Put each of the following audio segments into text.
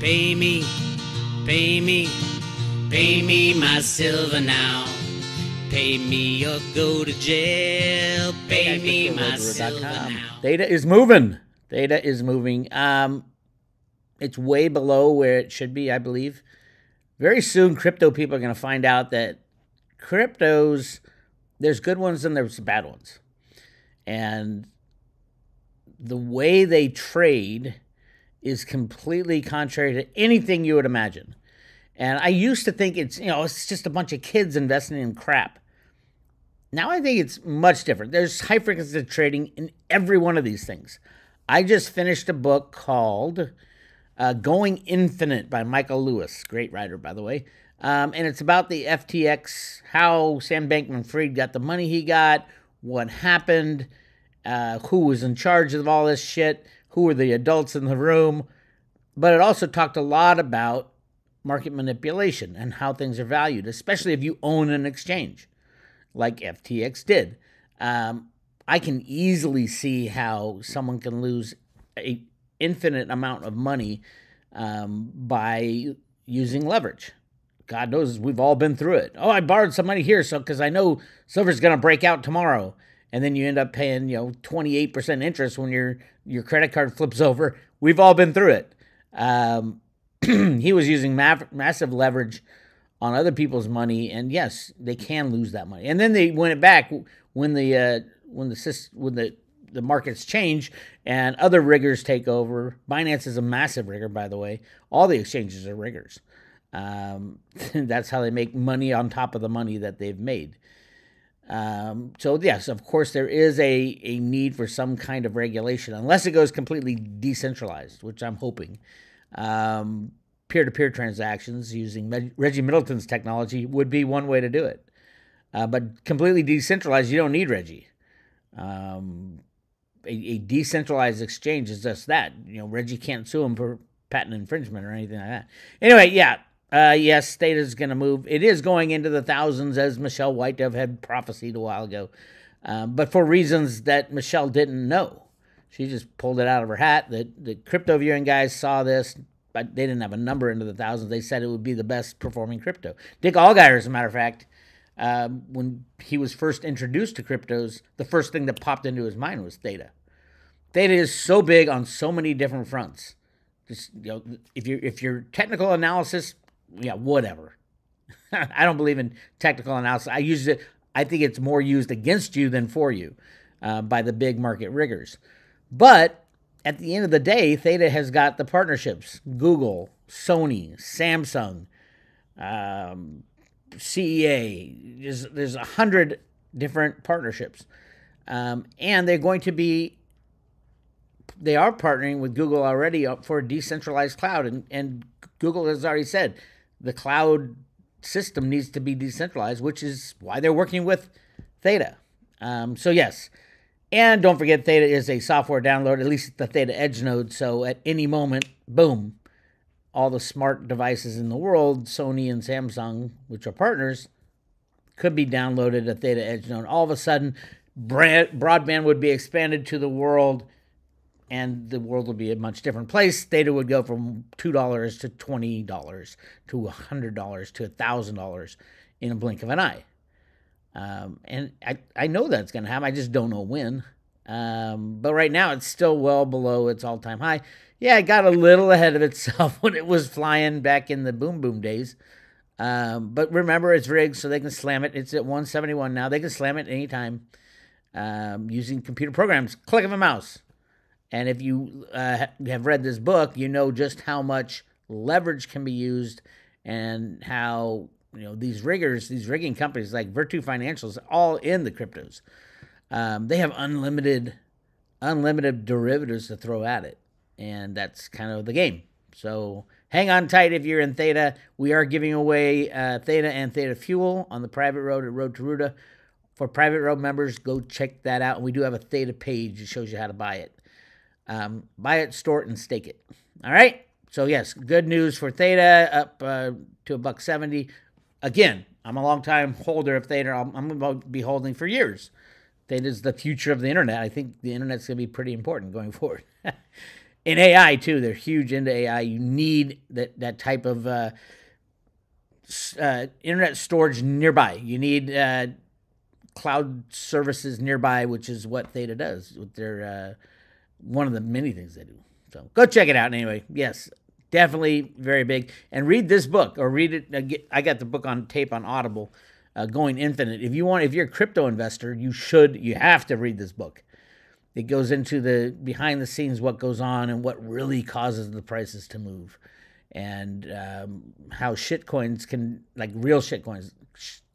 Pay me, pay me, pay me my silver now. Pay me or go to jail. Pay me my silver now. Theta is moving. Theta is moving. It's way below where it should be, I believe. Very soon, crypto people are going to find out that cryptos, there's good ones and there's bad ones. And the way they trade is completely contrary to anything you would imagine. And I used to think it's just a bunch of kids investing in crap. Now I think it's much different. There's high frequency trading in every one of these things. I just finished a book called Going Infinite by Michael Lewis. Great writer, by the way. And it's about the FTX, how Sam Bankman-Fried got the money he got, what happened, who was in charge of all this shit, who were the adults in the room. But it also talked a lot about market manipulation and how things are valued, especially if you own an exchange like FTX did. I can easily see how someone can lose an infinite amount of money by using leverage. God knows we've all been through it. Oh, I borrowed some money here because I know silver's going to break out tomorrow. And then you end up paying 28% interest when your credit card flips over. We've all been through it. He was using massive leverage on other people's money, and yes, they can lose that money. And then they win it back when the markets change and other riggers take over. Binance is a massive rigger, by the way. All the exchanges are riggers. That's how they make money on top of the money that they've made. So yes, of course, there is a need for some kind of regulation, unless it goes completely decentralized, which I'm hoping. Peer-to-peer transactions using Reggie Middleton's technology would be one way to do it. But completely decentralized, you don't need Reggie. A decentralized exchange is just that. Reggie can't sue him for patent infringement or anything like that. Anyway, yes, Theta is going to move. It is going into the thousands, as Michelle Whitedove had prophesied a while ago, but for reasons that Michelle didn't know. She just pulled it out of her hat. The crypto viewing guys saw this, but they didn't have a number into the thousands. They said it would be the best performing crypto. Dick Allgeier, as a matter of fact, when he was first introduced to cryptos, the first thing that popped into his mind was Theta. Theta is so big on so many different fronts. Just if you're technical analysis, whatever. I don't believe in technical analysis. I think it's more used against you than for you by the big market riggers. But at the end of the day, Theta has got the partnerships: Google, Sony, Samsung, CEA. There's 100 different partnerships, and they are partnering with Google already for a decentralized cloud, and Google has already said the cloud system needs to be decentralized, which is why they're working with Theta. So yes. And don't forget, Theta is a software download, at least the Theta Edge node. So at any moment, boom, all the smart devices in the world, Sony and Samsung, which are partners, could be downloaded at Theta Edge node. All of a sudden, broadband would be expanded to the world, and the world would be a much different place. Theta would go from $2 to $20 to $100 to $1,000 in a blink of an eye. And I know that's going to happen. I just don't know when. But right now it's still well below its all-time high. Yeah, it got a little ahead of itself when it was flying back in the boom days. But remember, it's rigged, so they can slam it. It's at 171 now. They can slam it anytime using computer programs. Click of a mouse. And if you have read this book, you know just how much leverage can be used and how these rigging companies like Virtu Financials, all in the cryptos, they have unlimited derivatives to throw at it, and that's kind of the game. So hang on tight if you're in Theta. We are giving away Theta and Theta Fuel on the private road at Road to Ruta. For private road members, go check that out. And we do have a Theta page that shows you how to buy it. Buy it, store it, and stake it. All right. So yes, good news for Theta, up to $1.70. Again, I'm a long-time holder of Theta. I'm going to be holding for years. Theta is the future of the internet. I think the internet's going to be pretty important going forward. In AI too, they're huge into AI. You need that type of internet storage nearby. You need cloud services nearby, which is what Theta does with their one of the many things they do. So go check it out. Anyway, yes, definitely very big. And read this book or read it. I got the book on tape on Audible, Going Infinite. If you're a crypto investor, you have to read this book. It goes into the behind the scenes, what goes on and what really causes the prices to move, and how shitcoins can, like real shitcoins,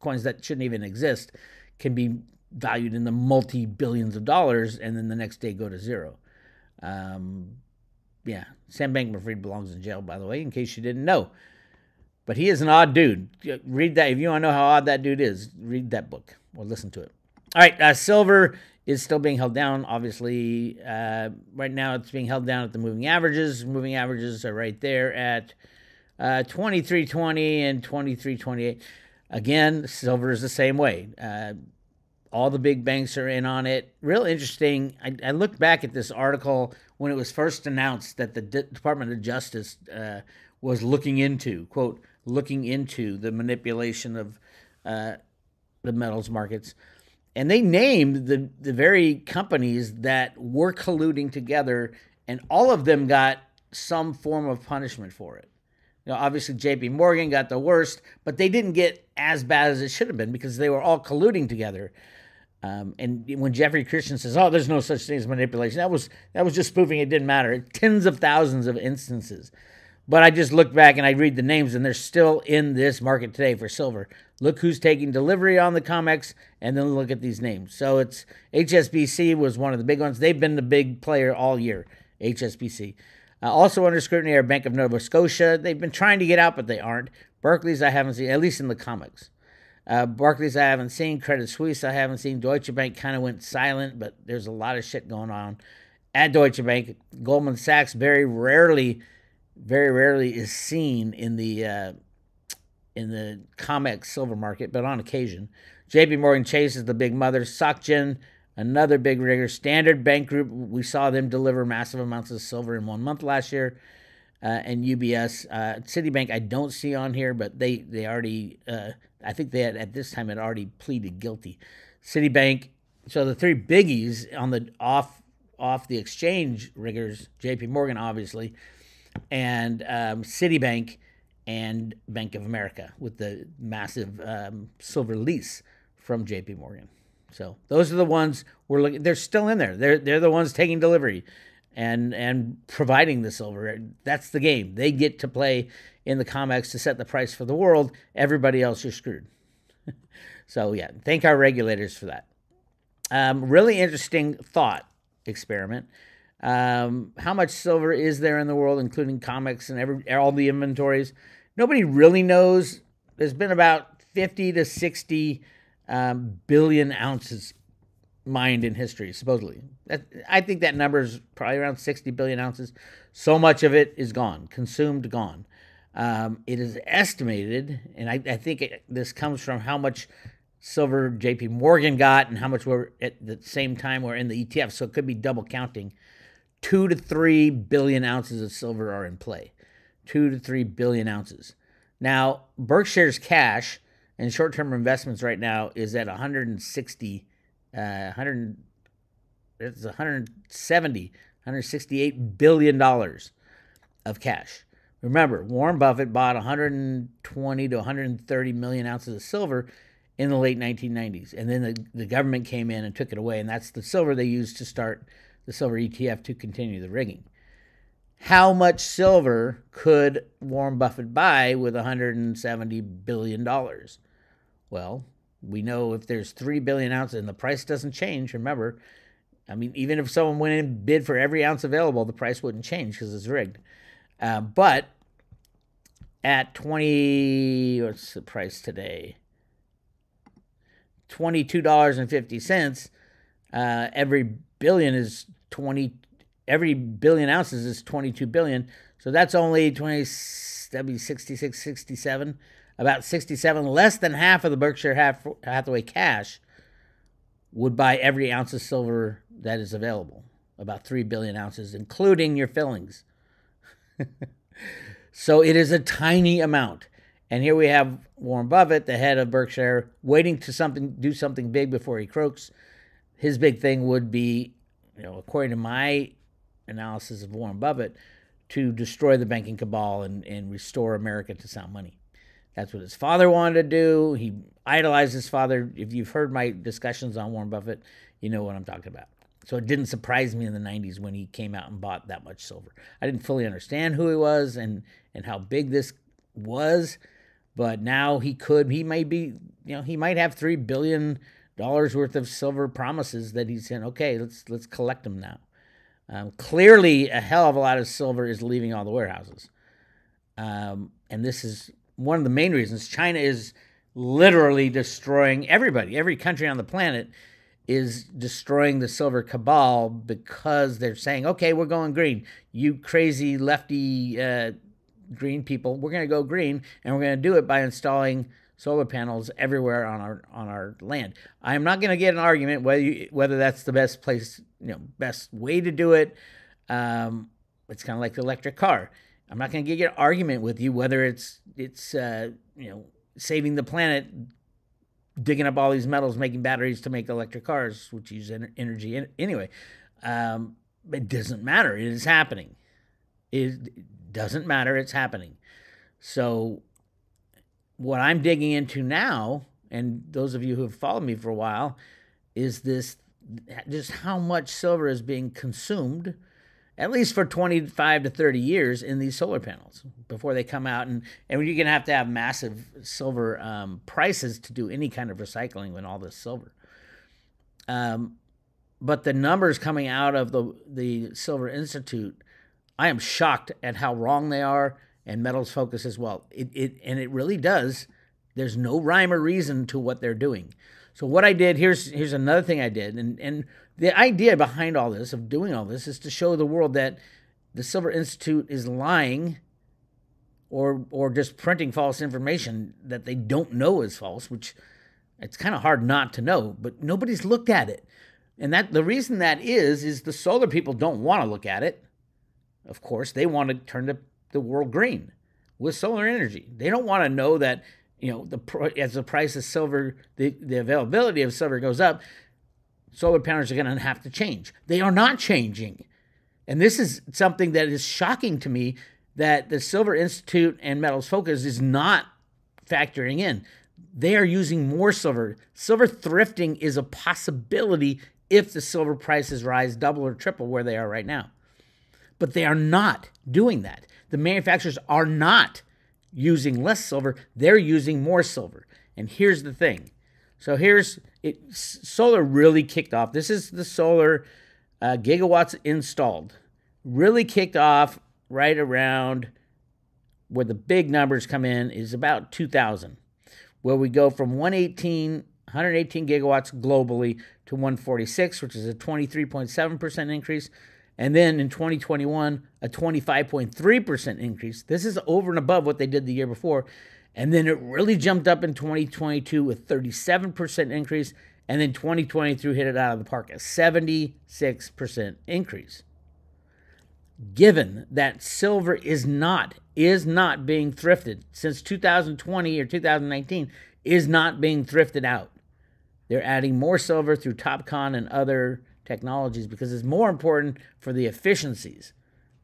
coins that shouldn't even exist, can be valued in the multi-billions of dollars and then the next day go to zero. Yeah, Sam Bankman-Fried belongs in jail, by the way, in case you didn't know. But he is an odd dude. Read that. If you want to know how odd that dude is, read that book or listen to it. All right, silver is still being held down, obviously. Right now it's being held down at the moving averages. Moving averages are right there at 23.20 and 23.28. Again, silver is the same way. All the big banks are in on it. Real interesting. I looked back at this article when it was first announced that the Department of Justice was looking into the manipulation of the metals markets. And they named the very companies that were colluding together, and all of them got some form of punishment for it. You know, obviously, J.P. Morgan got the worst, but they didn't get as bad as it should have been because they were all colluding together. And when Jeffrey Christian says, "Oh, there's no such thing as manipulation," that was just spoofing. It didn't matter. Tens of thousands of instances. But I just look back and I read the names, and they're still in this market today for silver. Look who's taking delivery on the COMEX, and then look at these names. So it's HSBC was one of the big ones. They've been the big player all year, HSBC. Also under scrutiny are Bank of Nova Scotia. They've been trying to get out, but they aren't. Barclays I haven't seen, at least in the COMEX. Barclays I haven't seen. Credit Suisse I haven't seen. Deutsche Bank kind of went silent, but there's a lot of shit going on at Deutsche Bank. Goldman Sachs very rarely is seen in the COMEX silver market, but on occasion. J.P. Morgan Chase is the big mother. SocGen, another big rigger. Standard Bank Group, we saw them deliver massive amounts of silver in 1 month last year. And UBS. Citibank I don't see on here, but they already, I think they had at this time had already pleaded guilty. Citibank, so the three biggies on the off the exchange riggers, J.P. Morgan obviously, and Citibank and Bank of America with the massive silver lease from J.P. Morgan. So those are the ones we're looking. They're still in there. They're the ones taking delivery and providing the silver. That's the game. They get to play in the COMEX to set the price for the world. Everybody else, you're screwed. So yeah, thank our regulators for that. Really interesting thought experiment. How much silver is there in the world, including COMEX and all the inventories? Nobody really knows. There's been about 50 to 60 billion ounces mined in history, supposedly. I think that number is probably around 60 billion ounces. So much of it is gone, consumed, gone. It is estimated, and I think this comes from how much silver J.P. Morgan got and how much we're at the same time we're in the ETF, so it could be double counting. 2 to 3 billion ounces of silver are in play. 2 to 3 billion ounces. Now, Berkshire's cash and short-term investments right now is at 168 billion dollars of cash. Remember, Warren Buffett bought 120 to 130 million ounces of silver in the late 1990s, and then the government came in and took it away, and that's the silver they used to start the silver ETF to continue the rigging. How much silver could Warren Buffett buy with $170 billion? Well, we know if there's 3 billion ounces and the price doesn't change, remember, I mean, even if someone went in and bid for every ounce available, the price wouldn't change because it's rigged. But at what's the price today? $22.50. Every billion ounces is 22 billion. So that's only 66, 67, about 67, less than half of the Berkshire Hathaway cash would buy every ounce of silver that is available. about 3 billion ounces, including your fillings. So it is a tiny amount. And here we have Warren Buffett, the head of Berkshire, waiting to do something big before he croaks. His big thing would be, according to my analysis of Warren Buffett, to destroy the banking cabal and restore America to sound money. That's what his father wanted to do. He idolized his father. If you've heard my discussions on Warren Buffett, you know what I'm talking about. So it didn't surprise me in the 90s when he came out and bought that much silver. I didn't fully understand who he was and how big this was, but now he might have $3 billion worth of silver promises that he's saying, okay, let's collect them now. Clearly, a hell of a lot of silver is leaving all the warehouses. And this is one of the main reasons. China is literally destroying everybody. Every country on the planet is destroying the silver cabal because they're saying, okay, we're going green. You crazy lefty green people, we're going to go green, and we're going to do it by installing solar panels everywhere on our land. I'm not going to get an argument whether that's the best place, best way to do it. It's kind of like the electric car. I'm not going to get an argument with you whether it's saving the planet, digging up all these metals, making batteries to make electric cars, which use energy anyway. It doesn't matter. It is happening. It doesn't matter. It's happening. So what I'm digging into now, and those of you who have followed me for a while, is just how much silver is being consumed, at least for 25 to 30 years, in these solar panels before they come out. And you're going to have massive silver prices to do any kind of recycling with all this silver. But the numbers coming out of the Silver Institute, I am shocked at how wrong they are, and Metals Focus as well. It really does. There's no rhyme or reason to what they're doing. So what I did, here's another thing I did. And the idea behind all this, of doing all this, is to show the world that the Silver Institute is lying or just printing false information that they don't know is false, which it's kind of hard not to know, but nobody's looked at it. And that the reason that is the solar people don't want to look at it. Of course, they want to turn the world green with solar energy. They don't want to know that, as the price of silver, the availability of silver goes up, solar panels are going to have to change. They are not changing. And this is something that is shocking to me, that the Silver Institute and Metals Focus is not factoring in. They are using more silver. Silver thrifting is a possibility if the silver prices rise double or triple where they are right now. But they are not doing that. The manufacturers are not using less silver. They're using more silver. And here's the thing. So solar really kicked off. This is the solar gigawatts installed. Really kicked off right around where the big numbers come in, is about 2000, where we go from 118 gigawatts globally to 146, which is a 23.7% increase. And then in 2021, a 25.3% increase. This is over and above what they did the year before. And then it really jumped up in 2022 with 37% increase. And then 2023 hit it out of the park, a 76% increase. Given that silver is not being thrifted since 2020 or 2019, is not being thrifted out. They're adding more silver through TopCon and other technologies because it's more important for the efficiencies.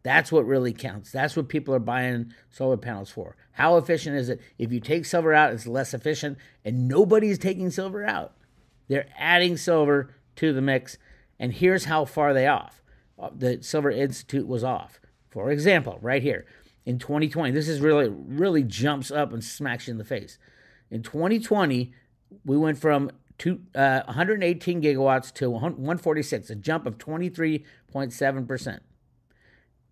That's what really counts. That's what people are buying solar panels for. How efficient is it? If you take silver out, it's less efficient, and nobody's taking silver out. They're adding silver to the mix, and here's how far they off. The Silver Institute was off. For example, right here, in 2020, this is really jumps up and smacks you in the face. In 2020, we went from 118 gigawatts to 146, a jump of 23.7%.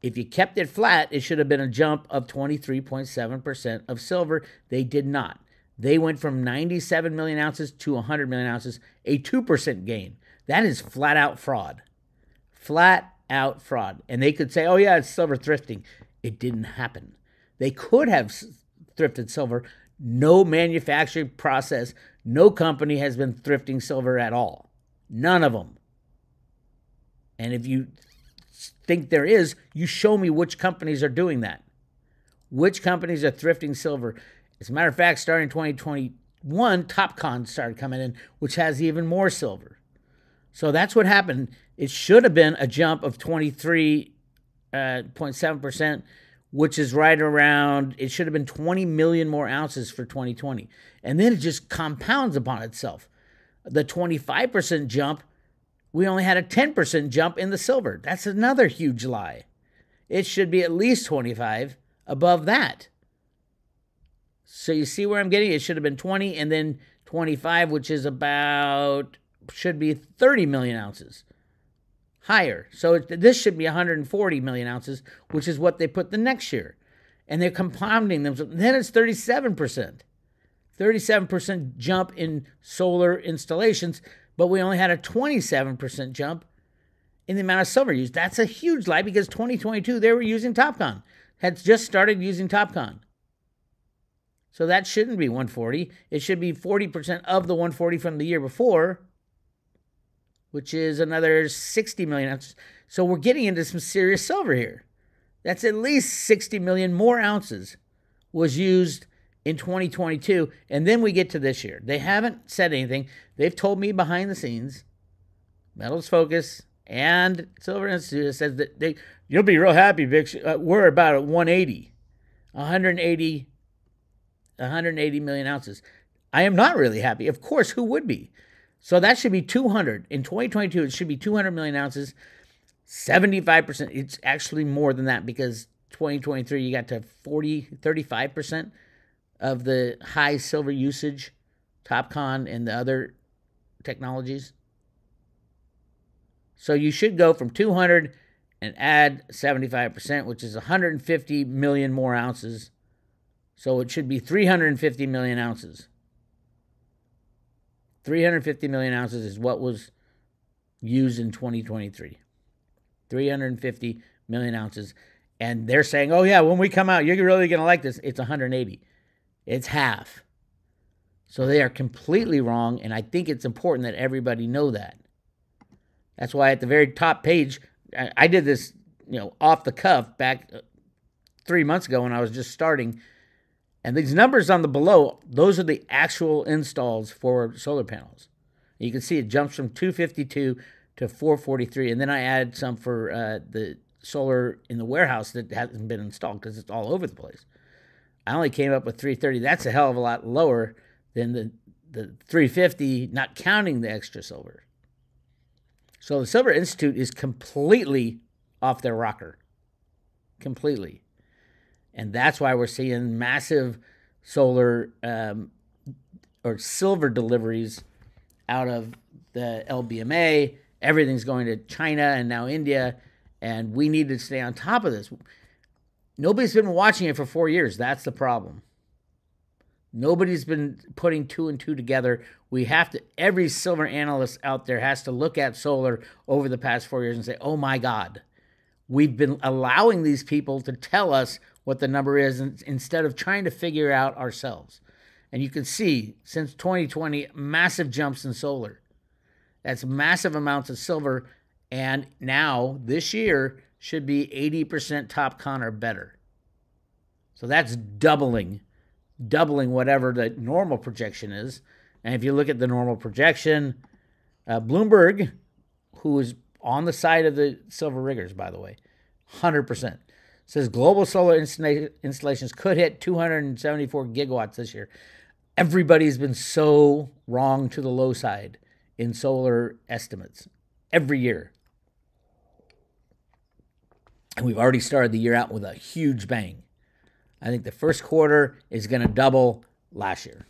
If you kept it flat, it should have been a jump of 23.7% of silver. They did not. They went from 97 million ounces to 100 million ounces, a 2% gain. That is flat out fraud. Flat out fraud. And they could say, oh yeah, it's silver thrifting. It didn't happen. They could have thrifted silver. No manufacturing process, no company has been thrifting silver at all. None of them. And if you think there is, you show me which companies are doing that. Which companies are thrifting silver? As a matter of fact, starting in 2021, Topcon started coming in, which has even more silver. So that's what happened. It should have been a jump of 23.7%, which is right around, it should have been 20 million more ounces for 2020. And then it just compounds upon itself. The 25% jump, we only had a 10% jump in the silver. That's another huge lie. It should be at least 25 above that. So you see where I'm getting? It should have been 20 and then 25, which is about, should be 30 million ounces higher. So this should be 140 million ounces, which is what they put the next year. And they're compounding them. Then it's 37%. 37% jump in solar installations, but we only had a 27% jump in the amount of silver used. That's a huge lie because 2022, they were using Topcon. Had just started using Topcon. So that shouldn't be 140. It should be 40% of the 140 from the year before, which is another 60 million ounces. So we're getting into some serious silver here. That's at least 60 million more ounces was used in 2022. And then we get to this year. They haven't said anything. They've told me behind the scenes, Metals Focus and Silver Institute says that you'll be real happy, Bix. We're about at 180 million ounces. I am not really happy. Of course, who would be? So that should be 200. In 2022, it should be 200 million ounces. 75%. It's actually more than that because 2023, you got to 35% of the high silver usage, Topcon and the other technologies. So you should go from 200 and add 75%, which is 150 million more ounces. So it should be 350 million ounces. 350 million ounces is what was used in 2023. 350 million ounces. And they're saying, oh, yeah, when we come out, you're really going to like this. It's 180. It's half. So they are completely wrong, and I think it's important that everybody know that. That's why at the very top page, I did this, off the cuff back 3 months ago when I was just starting. And these numbers on the below, those are the actual installs for solar panels. You can see it jumps from 252 to 443. And then I added some for the solar in the warehouse that hasn't been installed because it's all over the place. I only came up with 330. That's a hell of a lot lower than the 350, not counting the extra silver. So the Silver Institute is completely off their rocker. Completely. And that's why we're seeing massive solar or silver deliveries out of the LBMA. Everything's going to China and now India. And we need to stay on top of this. Nobody's been watching it for 4 years. That's the problem. Nobody's been putting 2 and 2 together. We have to, every silver analyst out there has to look at solar over the past 4 years and say, oh my God, we've been allowing these people to tell us what the number is instead of trying to figure it out ourselves. And you can see since 2020, massive jumps in solar. That's massive amounts of silver. And now this year should be 80% Topcon or better. So that's doubling whatever the normal projection is. And if you look at the normal projection, Bloomberg, who is on the side of the silver riggers, by the way, 100%, says global solar installations could hit 274 gigawatts this year. Everybody's been so wrong to the low side in solar estimates every year. And we've already started the year out with a huge bang. I think the first quarter is going to double last year.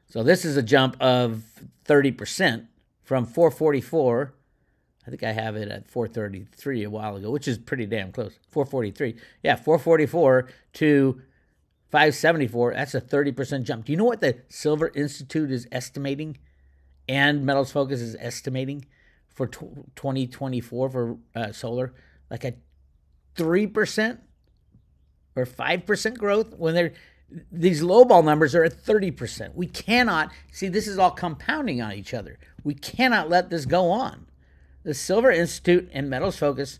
So this is a jump of 30% from 444. I think I have it at 433 a while ago, which is pretty damn close. 443. Yeah, 444 to 574. That's a 30% jump. Do you know what the Silver Institute is estimating and Metals Focus is estimating for 2024 for solar? Like a 3% or 5% growth when these lowball numbers are at 30%. We cannot, see, this is all compounding on each other. We cannot let this go on. The Silver Institute and Metals Focus,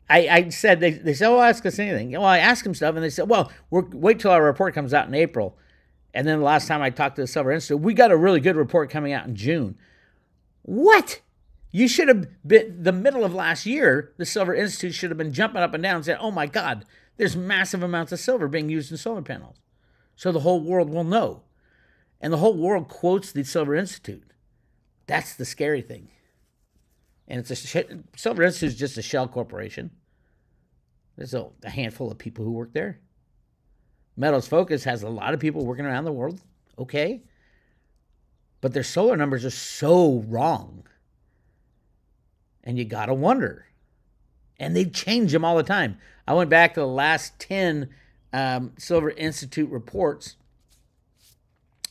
I said, they said, oh, ask us anything. Well, I asked them stuff, and they said, well, wait till our report comes out in April. And then the last time I talked to the Silver Institute, we got a really good report coming out in June. What? You should have been, the middle of last year, the Silver Institute should have been jumping up and down and saying, oh my God, there's massive amounts of silver being used in solar panels. So the whole world will know. And the whole world quotes the Silver Institute. That's the scary thing. And Silver Institute is just a shell corporation. There's a handful of people who work there. Metals Focus has a lot of people working around the world. Okay. But their solar numbers are so wrong. And you got to wonder. And they change them all the time. I went back to the last 10 Silver Institute reports.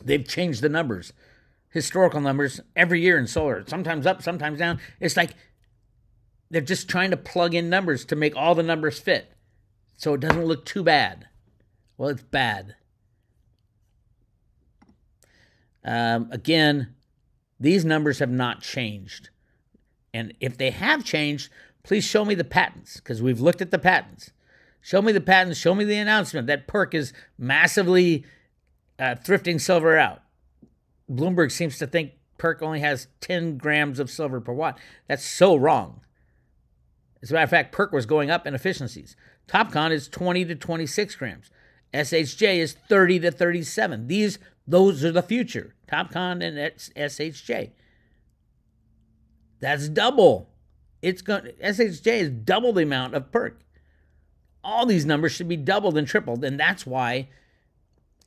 They've changed the numbers, historical numbers, every year in solar. Sometimes up, sometimes down. It's like they're just trying to plug in numbers to make all the numbers fit so it doesn't look too bad. Well, it's bad. Again, these numbers have not changed. And if they have changed, please show me the patents, because we've looked at the patents. Show me the patents. Show me the announcement that PERC is massively thrifting silver out. Bloomberg seems to think PERC only has 10 grams of silver per watt. That's so wrong. As a matter of fact, PERC was going up in efficiencies. TopCon is 20 to 26 grams. SHJ is 30 to 37. Those are the future. TopCon and SHJ. That's double. SHJ is double the amount of PERC. All these numbers should be doubled and tripled, and that's why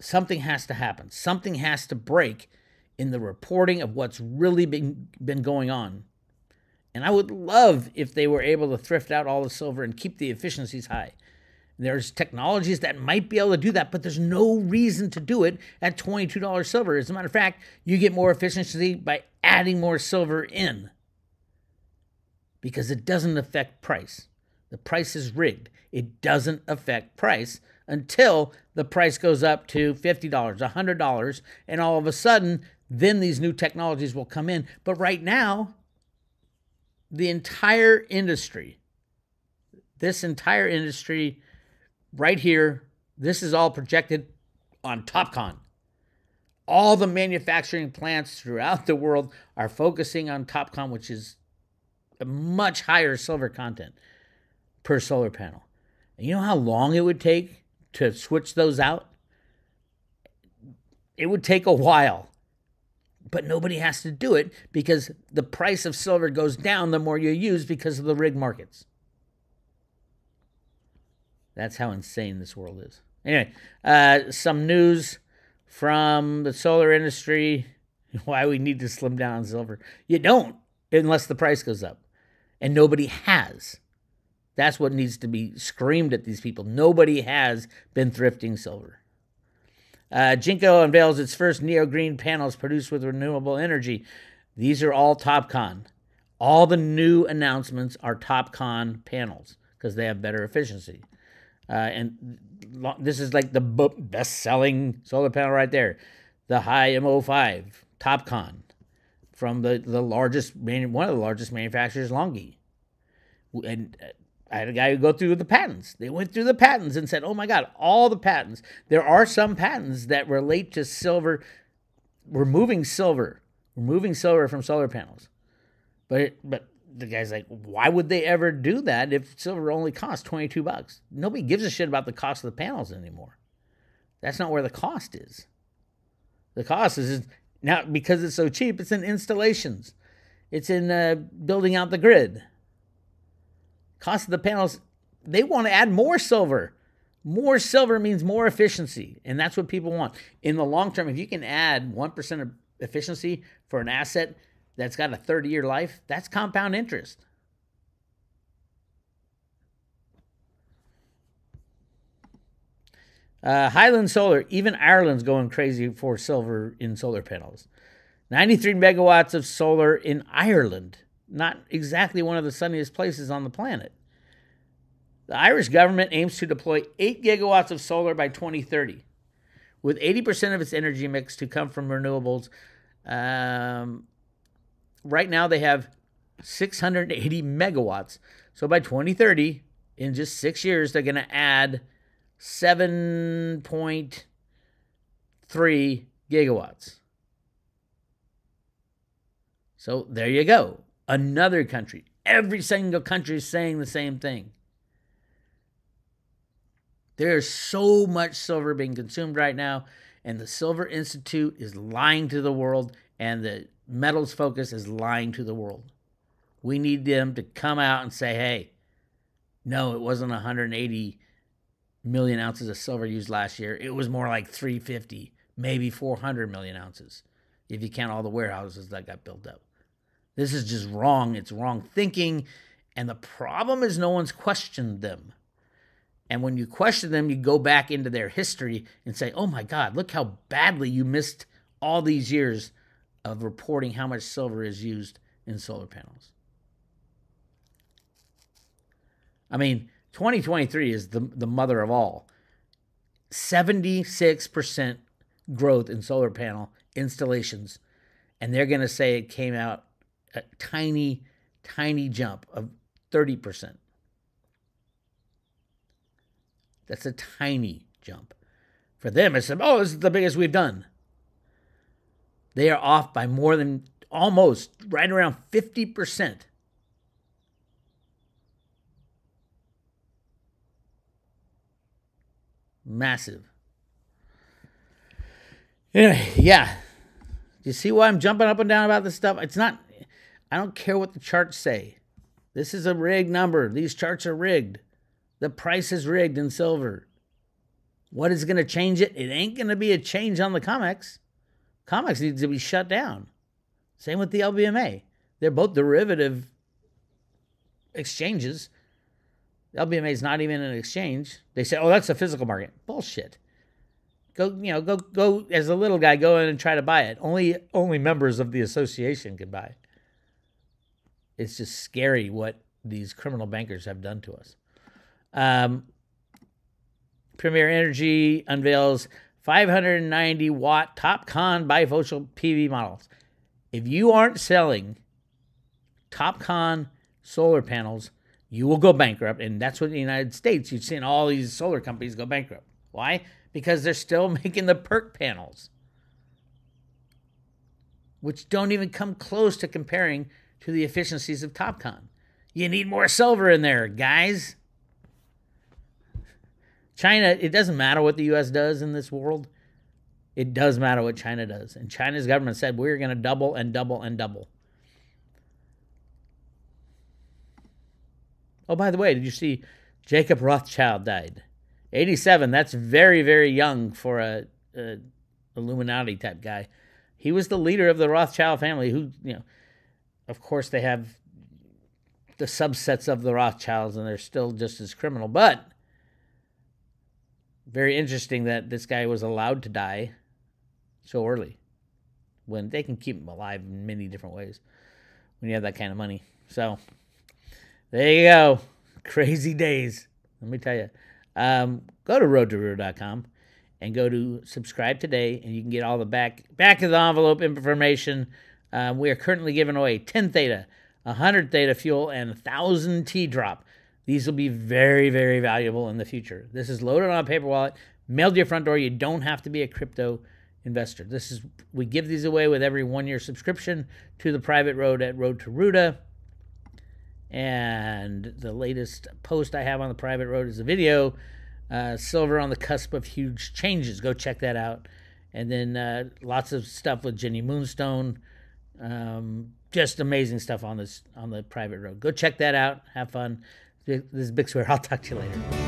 something has to happen. Something has to break in the reporting of what's really been going on. And I would love if they were able to thrift out all the silver and keep the efficiencies high. There's technologies that might be able to do that, but there's no reason to do it at $22 silver. As a matter of fact, you get more efficiency by adding more silver in, because it doesn't affect price. The price is rigged. It doesn't affect price until the price goes up to $50, $100, and all of a sudden, then these new technologies will come in. But right now, the entire industry, this entire industry right here, this is all projected on TopCon. All the manufacturing plants throughout the world are focusing on TopCon, which is a much higher silver content per solar panel. And you know how long it would take to switch those out? It would take a while. But nobody has to do it because the price of silver goes down the more you use because of the rig markets. That's how insane this world is. Anyway, some news from the solar industry. Why we need to slim down on silver. You don't unless the price goes up. And nobody has. That's what needs to be screamed at these people. Nobody has been thrifting silver. Jinko unveils its first neo-green panels produced with renewable energy. These are all TopCon. All the new announcements are TopCon panels because they have better efficiency. And this is like the best-selling solar panel right there. The High MO5 TopCon from the largest, one of the largest manufacturers, Longi. And I had a guy who go through the patents. They went through the patents and said, oh my God, all the patents. There are some patents that relate to silver, removing silver from solar panels. But the guy's like, why would they ever do that if silver only costs $22? Nobody gives a shit about the cost of the panels anymore. That's not where the cost is. The cost is now, because it's so cheap, it's in installations. It's in building out the grid. Cost of the panels, they want to add more silver. More silver means more efficiency, and that's what people want. In the long term, if you can add 1% of efficiency for an asset that's got a 30-year life, that's compound interest. Highland Solar, even Ireland's going crazy for silver in solar panels. 93 megawatts of solar in Ireland. Not exactly one of the sunniest places on the planet. The Irish government aims to deploy 8 gigawatts of solar by 2030, with 80% of its energy mix to come from renewables. Right now they have 680 megawatts. So by 2030, in just 6 years, they're going to add 7.3 gigawatts. So there you go. Another country. Every single country is saying the same thing. There's so much silver being consumed right now, and the Silver Institute is lying to the world, and the Metals Focus is lying to the world. We need them to come out and say, hey, no, it wasn't 180 million ounces of silver used last year. It was more like 350, maybe 400 million ounces, if you count all the warehouses that got built up. This is just wrong. It's wrong thinking. And the problem is no one's questioned them. And when you question them, you go back into their history and say, oh my God, look how badly you missed all these years of reporting how much silver is used in solar panels. I mean, 2023 is the mother of all. 76% growth in solar panel installations. And they're going to say it came out a tiny, tiny jump of 30%. That's a tiny jump. For them, it's, oh, this is the biggest we've done. They are off by more than, almost, right around 50%. Massive. Anyway, yeah. You see why I'm jumping up and down about this stuff? It's not, I don't care what the charts say. This is a rigged number. These charts are rigged. The price is rigged in silver. What is going to change it? It ain't going to be a change on the COMEX. COMEX needs to be shut down. Same with the LBMA. They're both derivative exchanges. The LBMA is not even an exchange. They say, oh, that's a physical market. Bullshit. Go as a little guy, go in and try to buy it. Only members of the association can buy. It's just scary what these criminal bankers have done to us. Premier Energy unveils 590 watt TOPCon bifocal PV models. If you aren't selling TOPCon solar panels, you will go bankrupt. And that's what in the United States, you've seen all these solar companies go bankrupt. Why? Because they're still making the PERC panels, which don't even come close to comparing to the efficiencies of TOPCon. You need more silver in there, guys. China, it doesn't matter what the U.S. does in this world. It does matter what China does. And China's government said, we're going to double and double and double. Oh, by the way, did you see Jacob Rothschild died? 87, that's very, very young for a Illuminati type guy. He was the leader of the Rothschild family who, of course they have the subsets of the Rothschilds and they're still just as criminal. But very interesting that this guy was allowed to die so early when they can keep him alive in many different ways when you have that kind of money. So there you go. Crazy days. Let me tell you. Go to roadtoruda.com and go to subscribe today, and you can get all the back of the envelope information. We are currently giving away 10 Theta, 100 Theta fuel, and 1,000 T-drop. These will be very, very valuable in the future. This is loaded on a paper wallet, mailed to your front door. You don't have to be a crypto investor. We give these away with every 1-year subscription to the private road at Road to Ruda. And the latest post I have on the private road is a video, silver on the cusp of huge changes. Go check that out. And then lots of stuff with Jenny Moonstone. Just amazing stuff on the private road. Go check that out. Have fun. This is Bix Weir. I'll talk to you later.